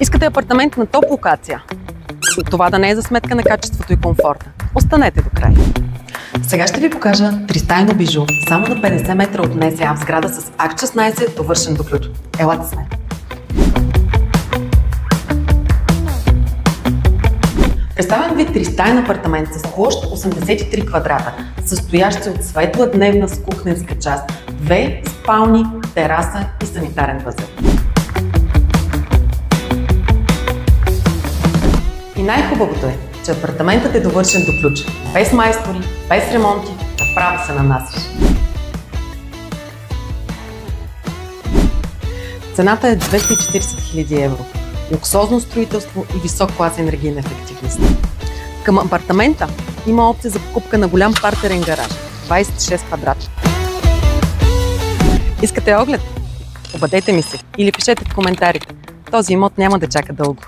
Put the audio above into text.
Искате апартамент на топ локация? Това да не е за сметка на качеството и комфорта. Останете до край. Сега ще ви покажа тристайно бижу, само на 50 метра от НСА в сграда с акт 16, довършен до ключ. Елате с мен. Представям ви тристаен апартамент с площ 83 квадрата, състоящ се от светла дневна с кухненска част, 2 спални, тераса и санитарен възел. И най-хубавото е, че апартаментът е довършен до ключ, без майстори, без ремонти, направо се нанасяш. Цената е 240 000 евро. Луксозно строителство и висок клас енергийна ефективност. Към апартамента има опция за покупка на голям партерен гараж, 26 квадрата. Искате оглед? Обадете ми се или пишете в коментарите. Този имот няма да чака дълго.